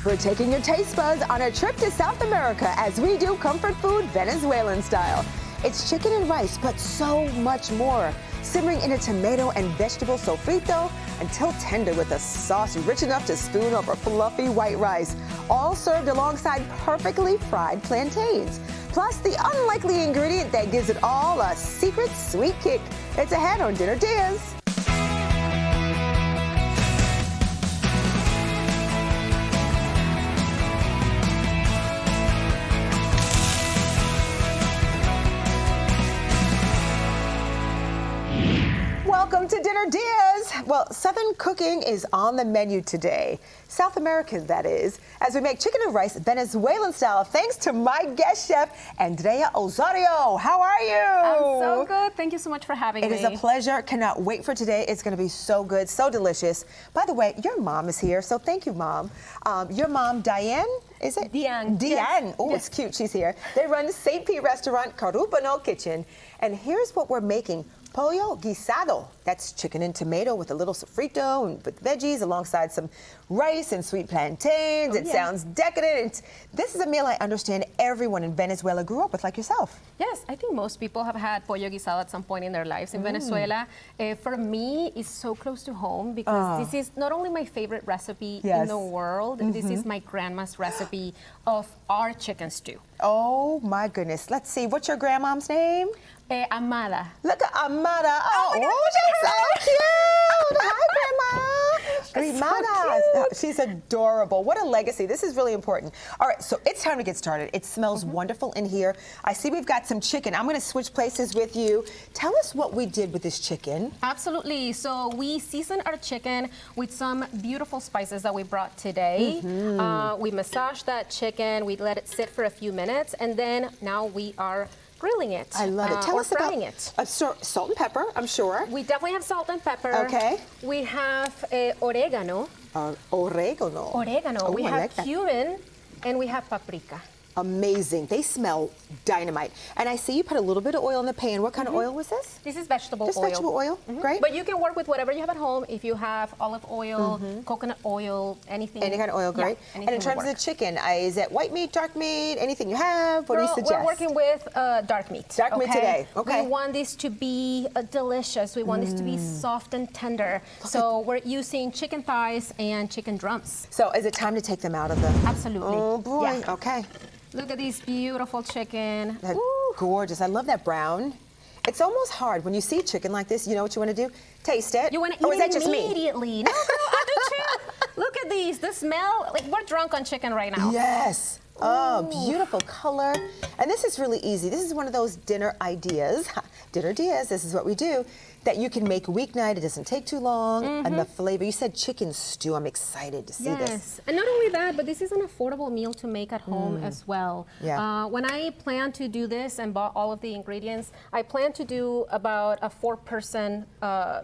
We're taking your taste buds on a trip to South America as we do comfort food Venezuelan style. It's chicken and rice, but so much more. Simmering in a tomato and vegetable sofrito until tender with a sauce rich enough to spoon over fluffy white rice. All served alongside perfectly fried plantains. Plus the unlikely ingredient that gives it all a secret sweet kick. It's ahead on Dinner DeeAs. Welcome to Dinner DeeAs. Well, Southern cooking is on the menu today. South American, that is, as we make chicken and rice Venezuelan style, thanks to my guest chef, Andrea Osorio. How are you? I'm so good. Thank you so much for having me. It is a pleasure. Cannot wait for today. It's going to be so good, so delicious. By the way, your mom is here, so thank you, Mom. Your mom, Diane, is it? Deanne. Deanne. Yes. Oh, Yes. It's cute. She's here. They run the St. Pete restaurant, Carupano Kitchen. And here's what we're making. Pollo Guisado. That's chicken and tomato with a little sofrito and with veggies alongside some rice and sweet plantains. It sounds decadent. This is a meal I understand everyone in Venezuela grew up with, like yourself. Yes, I think most people have had pollo guisado at some point in their lives in Venezuela. For me, it's so close to home because this is not only my favorite recipe in the world, this is my grandma's recipe of our chicken stew. Oh my goodness. Let's see. What's your grandmom's name? Amada. Look at Amada. Oh, my she's so cute. Hi, Grandma. Amada. She's adorable. What a legacy. This is really important. All right, so it's time to get started. It smells wonderful in here. I see we've got some chicken. I'm going to switch places with you. Tell us what we did with this chicken. Absolutely. So we seasoned our chicken with some beautiful spices that we brought today. We massaged that chicken. We let it sit for a few minutes, and then now we are grilling it. I love it. Tell us about it. Salt and pepper, I'm sure. We definitely have salt and pepper. Okay. We have oregano. Oregano. Oregano. Oh, We I have like that. cumin, and we have paprika. Amazing. They smell dynamite. And I see you put a little bit of oil in the pan. What kind of oil was this? This is vegetable Just oil. vegetable oil? Great. But you can work with whatever you have at home. If you have olive oil, coconut oil, anything. Any kind of oil, great. Yeah, and in terms of the chicken, is it white meat, dark meat, anything you have? What do you suggest? We're working with dark meat. Dark meat today, okay. We want this to be delicious. We want this to be soft and tender. So we're using chicken thighs and chicken drums. So is it time to take them out of the... Absolutely. Oh boy, Yeah. okay. Look at this beautiful chicken. That's Ooh. gorgeous. I love that brown. It's almost hard when you see chicken like this. You know what you want to do? Taste it. You want to Or eat is that it just me? immediately. No, I do too. Look at these. The smell. Like, we're drunk on chicken right now. Yes. Oh, beautiful color. And this is really easy. This is one of those dinner ideas. Dinner DeeAs, this is what we do, that you can make weeknight. It doesn't take too long. And the flavor, you said chicken stew. I'm excited to see this. Yes, and not only that, but this is an affordable meal to make at home as well. Yeah. When I planned to do this and bought all of the ingredients, I planned to do about a 4-person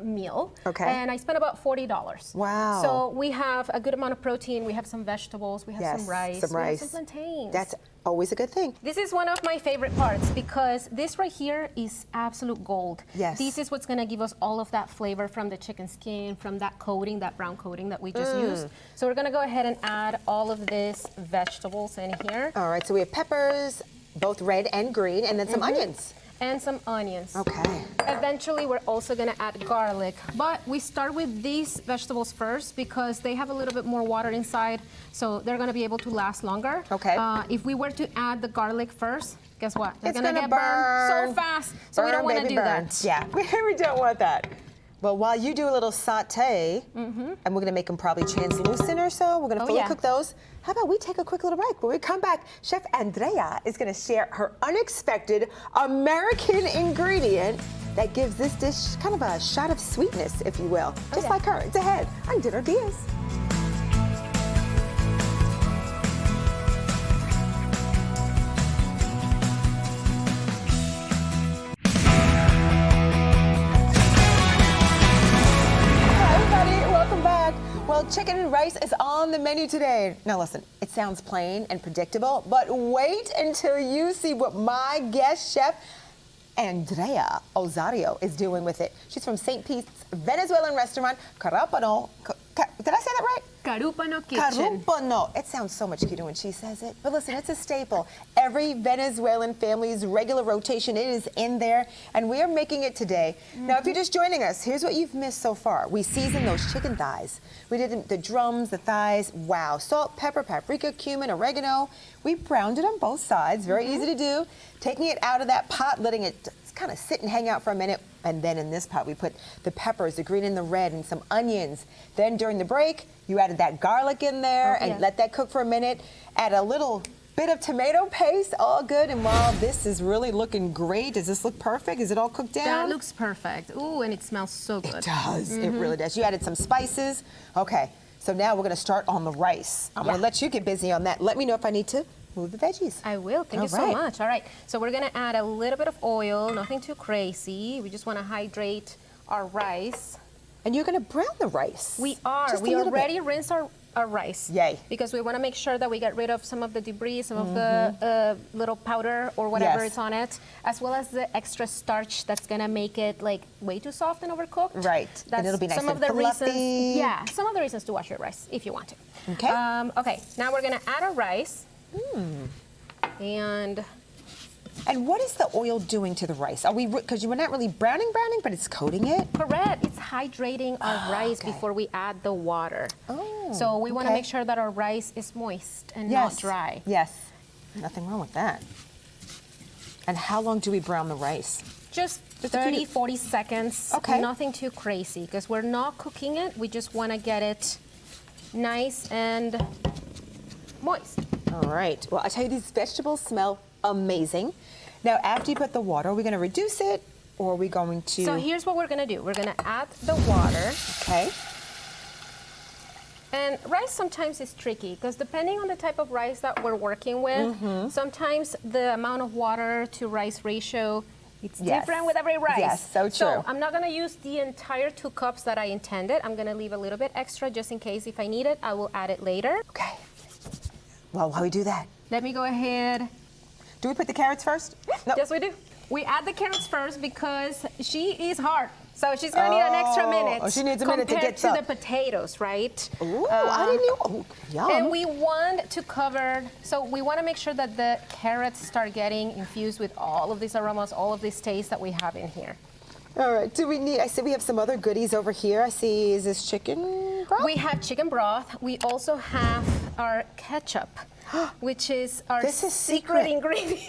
meal. Okay. And I spent about $40. Wow. So we have a good amount of protein. We have some vegetables. We have Yes, some rice. some We have rice. some plantains. That's always a good thing. This is one of my favorite parts because this right here is absolute gold. Yes. This is what's gonna give us all of that flavor from the chicken skin, from that coating, that brown coating that we just used. So we're gonna go ahead and add all of these vegetables in here. All right, so we have peppers, both red and green, and then some onions. And some onions. Okay. Eventually, we're also gonna add garlic, but we start with these vegetables first because they have a little bit more water inside, so they're gonna be able to last longer. Okay. If we were to add the garlic first, guess what? They're It's gonna gonna get burned so burn. fast, so we don't wanna do that. Yeah, we don't want that. Well, while you do a little saute, and we're gonna make them probably translucent or so, we're gonna fully cook those. How about we take a quick little break? When we come back, Chef Andrea is gonna share her unexpected American ingredient that gives this dish kind of a shot of sweetness, if you will. Just like her. It's ahead on Dinner DeeAs. Well, chicken and rice is on the menu today. Now listen, it sounds plain and predictable, but wait until you see what my guest chef, Andrea Osorio, is doing with it. She's from St. Pete's Venezuelan restaurant, Carupano Did I say that right? Carupano kitchen. Carupano. It sounds so much cuter when she says it. But listen, it's a staple. Every Venezuelan family's regular rotation, it is in there. And we are making it today. Now, if you're just joining us, here's what you've missed so far. We seasoned those chicken thighs. We did the drums, the thighs. Wow. Salt, pepper, paprika, cumin, oregano. We browned it on both sides. Very easy to do. Taking it out of that pot, letting it kind of sit and hang out for a minute. And then in this pot, we put the peppers, the green and the red, and some onions. Then during the break, you added that garlic in there and let that cook for a minute. Add a little bit of tomato paste, all good. And while this is really looking great, does this look perfect? Is it all cooked down? That looks perfect. Ooh, and it smells so good. It does. It really does. You added some spices. Okay, so now we're going to start on the rice. I'm going to let you get busy on that. Let me know if I need to move the veggies. I will. Thank you so much. All right. So we're going to add a little bit of oil, nothing too crazy. We just want to hydrate our rice. And you're going to brown the rice. We are. We already rinsed our rice. Yay. Because we want to make sure that we get rid of some of the debris, some of the little powder or whatever is on it, as well as the extra starch that's going to make it like way too soft and overcooked. Right. That's and it'll be nice some and of the fluffy. reasons. Yeah. Some of the reasons to wash your rice if you want to. Okay. Okay. Now we're going to add our rice. And what is the oil doing to the rice? Are we, because we're not really browning, but it's coating it? correct, it's hydrating our rice before we add the water. Oh, so we want to make sure that our rice is moist and not dry. Yes, nothing wrong with that. And how long do we brown the rice? Just 30, 40 seconds. Okay. Nothing too crazy because we're not cooking it. We just want to get it nice and moist. All right. Well, I tell you, these vegetables smell amazing. Now, after you put the water, are we going to reduce it, or are we going to? So here's what we're going to do. We're going to add the water. Okay. And rice sometimes is tricky because depending on the type of rice that we're working with, sometimes the amount of water to rice ratio, it's different with every rice. Yes, so true. So I'm not going to use the entire 2 cups that I intended. I'm going to leave a little bit extra just in case if I need it, I will add it later. Okay. Well, while we do that, let me go ahead. Do we put the carrots first? No. Yes, we do. We add the carrots first because she is hard. So she's going to need an extra minute. Oh, she needs a minute to get to the potatoes, right? Ooh, I didn't know. Oh, yum. And we want to cover, so we want to make sure that the carrots start getting infused with all of these aromas, all of these tastes that we have in here. All right, do we need, I see we have some other goodies over here. I see, is this chicken broth? We have chicken broth. We also have our ketchup, which is our secret ingredient.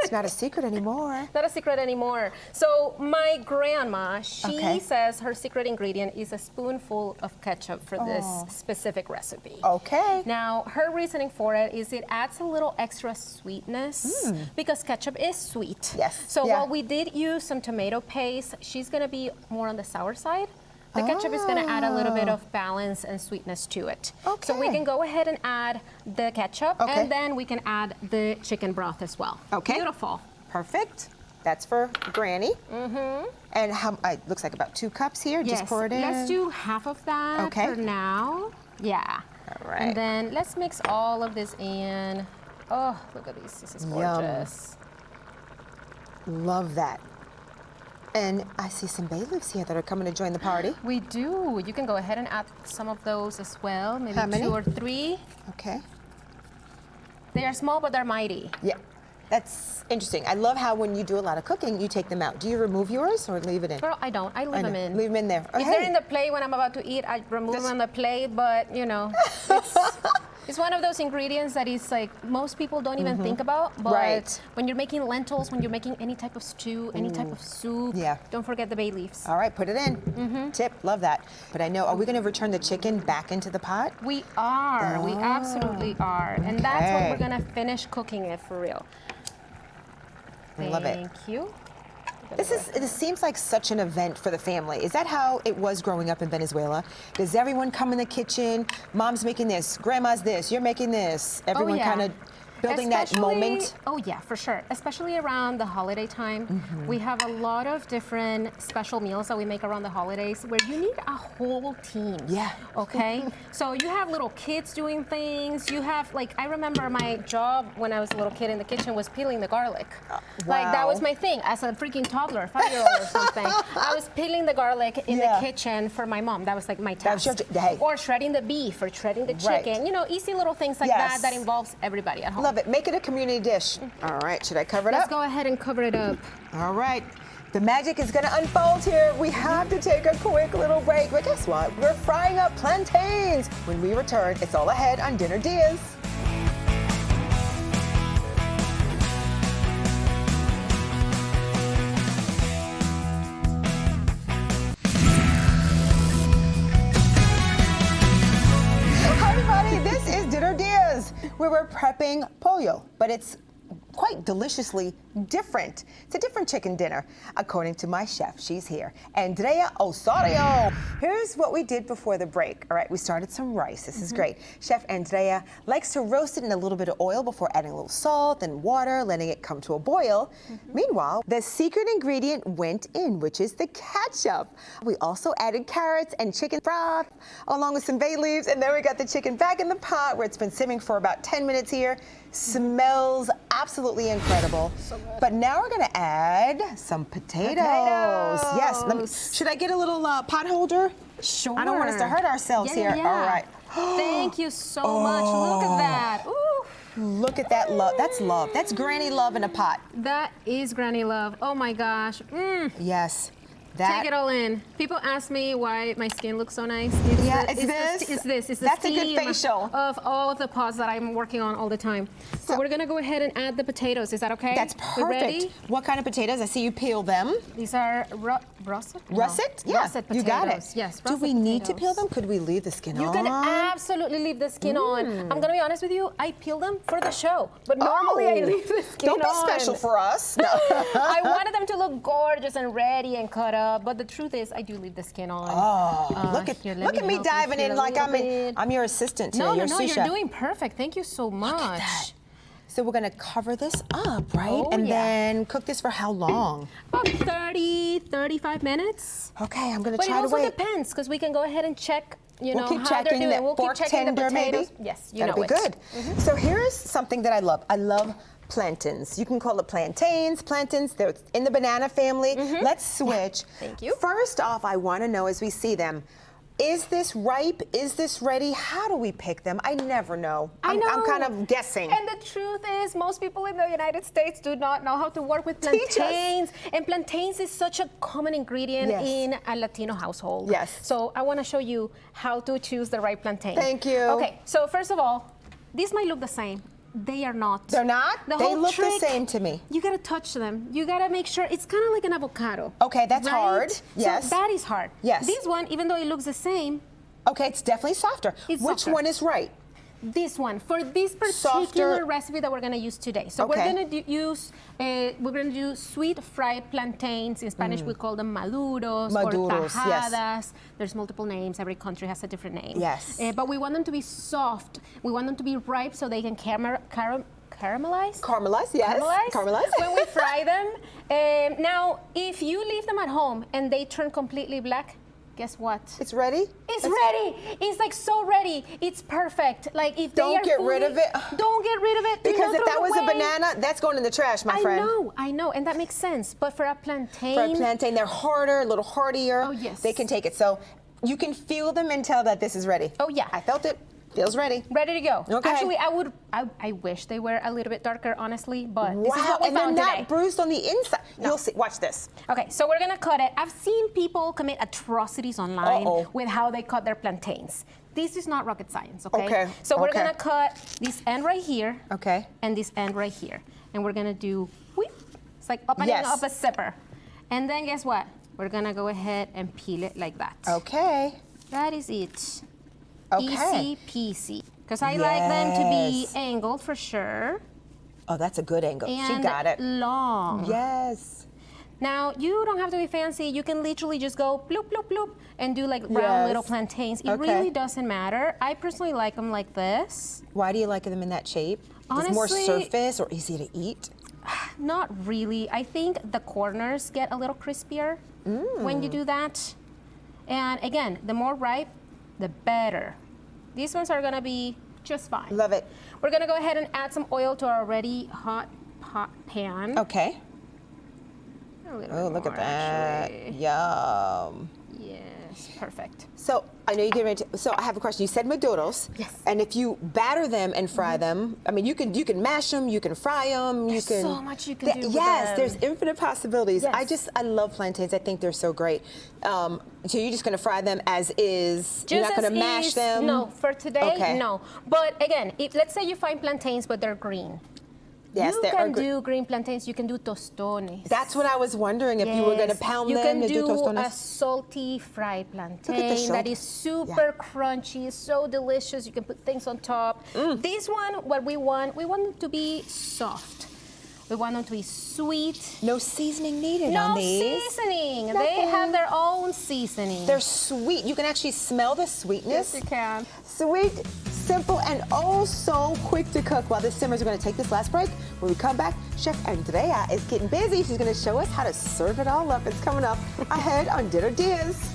It's not a secret anymore. Not a secret anymore. So my grandma, she says her secret ingredient is a spoonful of ketchup for this specific recipe. Okay. Now, her reasoning for it is it adds a little extra sweetness because ketchup is sweet. Yes. So while we did use some tomato paste, she's going to be more on the sour side. The ketchup is going to add a little bit of balance and sweetness to it. Okay. So we can go ahead and add the ketchup, and then we can add the chicken broth as well. Okay. Beautiful. Perfect. That's for Granny. And how? It looks like about 2 cups here. Yes. Just pour it in. Let's do half of that for now. Yeah. All right. And then let's mix all of this in. Oh, look at these. This is gorgeous. Love that. And I see some bay leaves here that are coming to join the party. We do. You can go ahead and add some of those as well. Maybe How many? 2 or 3. Okay. They are small, but they're mighty. Yeah. That's interesting. I love how when you do a lot of cooking, you take them out. Do you remove yours or leave it in? Girl, I don't. I leave them in. Leave them in there. If they're in the plate when I'm about to eat, I remove them on the plate, but you know, it's one of those ingredients that is like most people don't even think about, but when you're making lentils, when you're making any type of stew, any type of soup, don't forget the bay leaves. All right, put it in. Tip, love that. But I know, are we going to return the chicken back into the pot? We are. We absolutely are. And that's when we're going to finish cooking it for real. I love it. Thank you. This seems like such an event for the family. Is that how it was growing up in Venezuela? Does everyone come in the kitchen? Mom's making this, grandma's this, you're making this. Everyone kind of building that moment. Oh yeah, for sure. Especially around the holiday time. We have a lot of different special meals that we make around the holidays where you need a whole team. Yeah. Okay? So you have little kids doing things. You have, like, I remember my job when I was a little kid in the kitchen was peeling the garlic. Like, that was my thing as a freaking toddler, 5-year-old or something. I was peeling the garlic in the kitchen for my mom. That was like my task. Or shredding the beef or shredding the chicken. You know, easy little things like that involves everybody at home. Love it. Make it a community dish. All right, should I cover it up? Let's go ahead and cover it up. All right. The magic is going to unfold here. We have to take a quick little break. But guess what? We're frying up plantains. When we return, it's all ahead on Dinner DeeAs. This is Dinner DeeAs, where we're prepping pollo, but it's quite deliciously different. It's a different chicken dinner, according to my chef. She's here, Andrea Osorio. Here's what we did before the break. All right, we started some rice. This is great. Chef Andrea likes to roast it in a little bit of oil before adding a little salt and water, letting it come to a boil. Meanwhile, the secret ingredient went in, which is the ketchup. We also added carrots and chicken broth, along with some bay leaves, and then we got the chicken back in the pot where it's been simmering for about 10 minutes here. Smells absolutely incredible. So but now we're gonna add some potatoes. Yes, should I get a little pot holder? Sure. I don't want us to hurt ourselves here. All right. Thank you so much. Look at that. Ooh. Look at that love. That's love. That's granny love in a pot. That is granny love. Oh my gosh. Yes. Take it all in. People ask me why my skin looks so nice. It's the That's a steam good facial of all of the pots that I'm working on all the time. So we're gonna go ahead and add the potatoes. Is that okay? That's perfect. We ready? What kind of potatoes? I see you peel them. These are russet? Russet? No. Yeah, russet potatoes. You got it. Yes, Do we need to peel them? Could we leave the skin on? You can absolutely leave the skin on. I'm gonna be honest with you, I peel them for the show, but normally I leave the skin on. Don't be special for us. No. I wanted them to look gorgeous and ready and cut up, but the truth is I do leave the skin on. Look at me diving in like I'm your assistant today. No, you're doing perfect. Thank you so much. Look at that. So we're gonna cover this up, right? And then cook this for how long? About 30, 35 minutes. Okay, I'm gonna try to wait. But it also depends, because we can go ahead and check, we'll keep checking that fork tender, maybe? Yes, That'll be good. So here's something that I love. I love plantains. You can call it plantains. They're in the banana family. Let's switch. Thank you. First off, I want to know as we see them, is this ripe? Is this ready? How do we pick them? I never know. I'm kind of guessing. And the truth is, most people in the United States do not know how to work with plantains. And plantains is such a common ingredient in a Latino household. Yes. So I want to show you how to choose the right plantain. Thank you. Okay, so first of all, these might look the same. They are not. They're not? They look the same to me. You gotta touch them. You gotta make sure, it's kind of like an avocado. Okay, that's hard. Yes. So that is hard. Yes. This one, even though it looks the same. Okay, it's definitely softer. Which one is right? This one, for this particular recipe that we're gonna use today. So we're gonna do sweet fried plantains. In Spanish, we call them maduros or tajadas. Yes. There's multiple names. Every country has a different name. Yes. But we want them to be soft. We want them to be ripe so they can caramelize. Caramelize, yes. Caramelize. When we fry them. Now, if you leave them at home and they turn completely black, guess what? It's ready? It's ready. It's like so ready. It's perfect. Like if don't get rid of it. Don't get rid of it. Because if that was a banana, that's going in the trash, my friend. I know, and that makes sense. But for a plantain. For a plantain, they're harder, a little hardier. Oh, yes. They can take it. So you can feel them and tell that this is ready. Oh, yeah. I felt it. Feels ready. Ready to go. Okay. Actually, I wish they were a little bit darker, honestly, but this is what we found today. And they're not bruised on the inside. No. You'll see. Watch this. Okay, so we're gonna cut it. I've seen people commit atrocities online with how they cut their plantains. This is not rocket science, okay? So we're gonna cut this end right here. Okay. And this end right here. And we're gonna do, it's like opening up a zipper. And then guess what? We're gonna go ahead and peel it like that. Okay. That is it. Okay. Easy peasy. Because I like them to be angled for sure. Oh, that's a good angle. And she got it. long. Yes. Now, you don't have to be fancy. You can literally just go bloop, bloop, bloop, and do like round little plantains. It really doesn't matter. I personally like them like this. Why do you like them in that shape? Honestly, more surface or easy to eat? Not really. I think the corners get a little crispier when you do that. And again, the more ripe, the better. These ones are gonna be just fine. Love it. We're gonna go ahead and add some oil to our already hot pot pan. Okay. Oh, look at that. Yum. Yes, perfect. So I know you get ready to, so I have a question. You said McDonald's. Yes. And if you batter them and fry them, I mean, you can mash them, you can fry them, There's so much you can do with Yes, them. there's infinite possibilities. Yes. I love plantains. I think they're so great. So you're just gonna fry them as is. You're not gonna mash them. No, for today, no. But again, if let's say you find plantains, but they're green. Yes, you can do green plantains. You can do tostones. That's what I was wondering, if you were going to pound them to do tostones. You can do a salty fried plantain that is super crunchy, so delicious. You can put things on top. This one, what we want them to be soft. We want them to be sweet. No seasoning needed on these. No seasoning. They have their own seasoning. They're sweet. You can actually smell the sweetness. Yes, you can. Sweet, simple, and oh so quick to cook. While this simmers, we're going to take this last break. When we come back, Chef Andrea is getting busy. She's going to show us how to serve it all up. It's coming up ahead on Dinner DeeAs.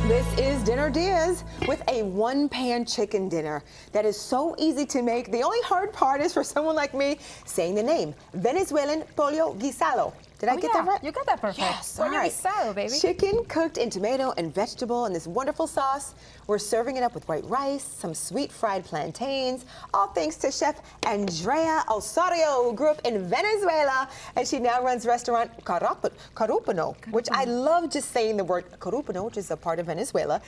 This is Dinner DeeAs with a one-pan chicken dinner that is so easy to make. The only hard part is for someone like me saying the name, Venezuelan Pollo Guisado. Did I get that right? You got that perfect. Yes, Pollo all right. guisado, baby. Chicken cooked in tomato and vegetable in this wonderful sauce. We're serving it up with white rice, some sweet fried plantains, all thanks to Chef Andrea Osorio, who grew up in Venezuela, and she now runs restaurant Carupano, which I love just saying the word Carupano, which is a part of Venezuela.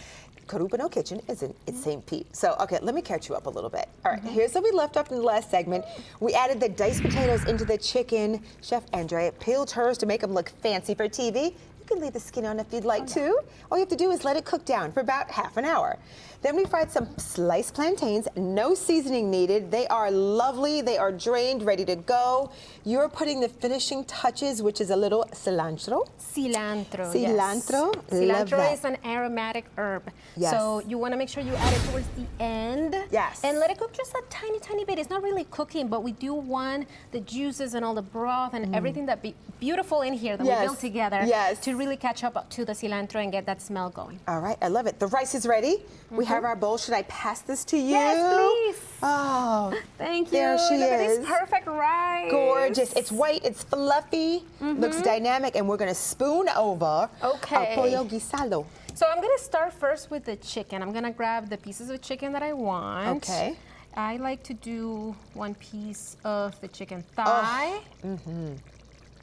Carupano Kitchen is in St. Pete. So, okay, let me catch you up a little bit. All right, here's what we left off in the last segment. We added the diced potatoes into the chicken. Chef Andrea peeled hers to make them look fancy for TV. You can leave the skin on if you'd like to. All you have to do is let it cook down for about half an hour. Then we fried some sliced plantains, no seasoning needed. They are lovely, they are drained, ready to go. You're putting the finishing touches, which is a little cilantro. Cilantro, Cilantro, yes. love Cilantro that. is an aromatic herb. Yes. So you want to make sure you add it towards the end. Yes. And let it cook just a tiny, tiny bit. It's not really cooking, but we do want the juices and all the broth and everything that be beautiful in here that we built together to really catch up to the cilantro and get that smell going. All right, I love it. The rice is ready. We have our bowl. Should I pass this to you? Yes, please. Oh, thank you. There she Look is. at this perfect rice. Gorgeous. It's white, it's fluffy, looks dynamic, and we're gonna spoon over our pollo guisado. So I'm gonna start first with the chicken. I'm gonna grab the pieces of chicken that I want. Okay. I like to do one piece of the chicken thigh.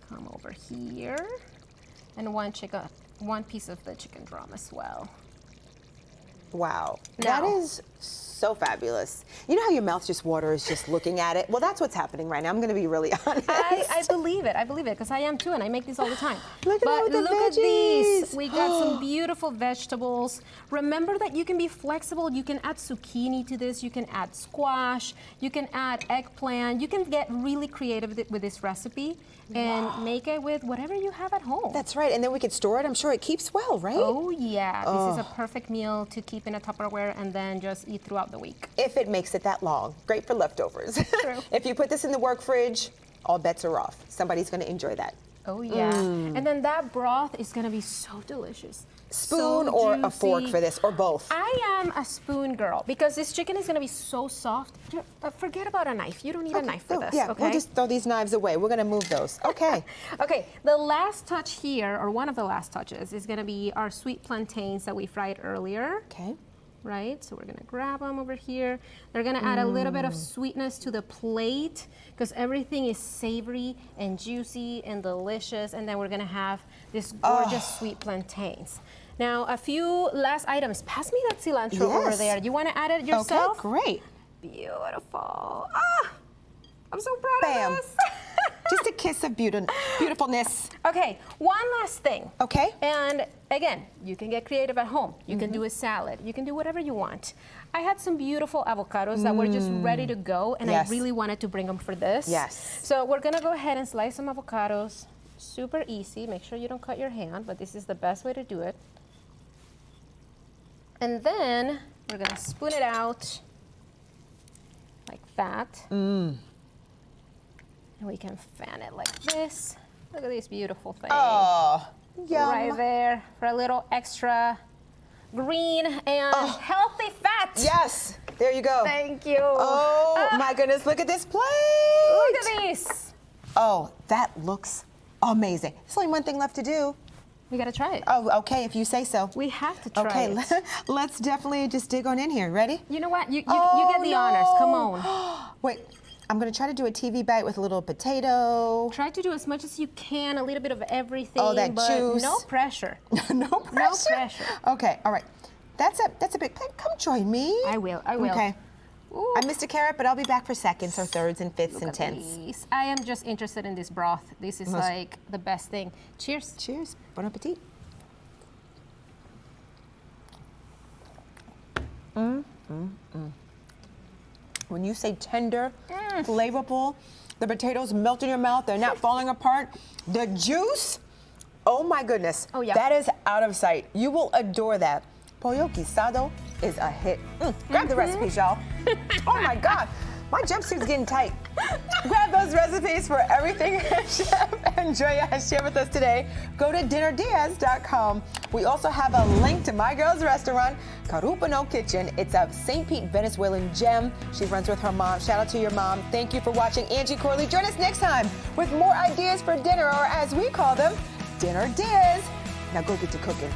Come over here. And one piece of the chicken drum as well. Wow, Now- that is so fabulous. You know how your mouth just waters just looking at it? Well, that's what's happening right now. I'm gonna be really honest. I believe it, because I am too, and I make these all the time. Look at all the look at these. veggies. We got some beautiful vegetables. Remember that you can be flexible. You can add zucchini to this. You can add squash. You can add eggplant. You can get really creative with this recipe and make it with whatever you have at home. That's right, and then we could store it. I'm sure it keeps well, right? Oh yeah, this is a perfect meal to keep in a Tupperware and then just eat throughout the week. If it makes it that long. Great for leftovers. True. If you put this in the work fridge, all bets are off. Somebody's gonna enjoy that. Oh yeah, and then that broth is gonna be so delicious. Spoon So or a fork juicy. for this, or both? I am a spoon girl because this chicken is gonna be so soft. Forget about a knife. You don't need a knife for this. Yeah, Okay. we'll just throw these knives away. We're gonna move those. Okay. Okay. The last touch here, or one of the last touches, is gonna be our sweet plantains that we fried earlier. Okay. Right, so we're gonna grab them over here. They're gonna add a little bit of sweetness to the plate because everything is savory and juicy and delicious. And then we're gonna have this gorgeous sweet plantains. Now, a few last items. Pass me that cilantro over there. You wanna add it yourself? Okay, great. Beautiful. Ah, I'm so proud Bam. of this. Just to kiss of beautifulness. Okay, one last thing. Okay. And again, you can get creative at home. You can do a salad. You can do whatever you want. I had some beautiful avocados that were just ready to go, and I really wanted to bring them for this. Yes. So we're gonna go ahead and slice some avocados. Super easy. Make sure you don't cut your hand, but this is the best way to do it. And then we're gonna spoon it out like that. And we can fan it like this. Look at this beautiful thing. Oh, yum. Right there for a little extra green and healthy fat. Yes, there you go. Thank you. Oh my goodness, look at this plate. Look at these. Oh, that looks amazing. There's only one thing left to do. We gotta try it. Oh, okay, if you say so. We have to try okay, it. let's definitely just dig on in here. Ready? You know what? You get the honors. Come on. Wait, I'm gonna try to do a TV bite with a little potato. Try to do as much as you can, a little bit of everything. Oh, that but juice. No pressure. No pressure? No pressure. Okay, all right. That's a big plate. Come join me. I will. Okay. Ooh. I missed a carrot, but I'll be back for seconds or thirds and fifths Look and at tenths. these. I am just interested in this broth. This is like the best thing. Cheers. Cheers. Bon appetit. When you say tender, flavorful, the potatoes melt in your mouth, they're not falling apart. The juice, oh my goodness. Oh, yeah. That is out of sight. You will adore that. Pollo Guisado is a hit. Grab the recipes, y'all. Oh my God, my jumpsuit's getting tight. Grab those recipes for everything Chef Andrea has shared with us today. Go to dinnerdeas.com. We also have a link to my girl's restaurant, Carupano Kitchen. It's a St. Pete Venezuelan gem. She runs with her mom. Shout out to your mom. Thank you for watching. Angie Corley, join us next time with more ideas for dinner, or as we call them, Dinner Deas. Now go get to cooking.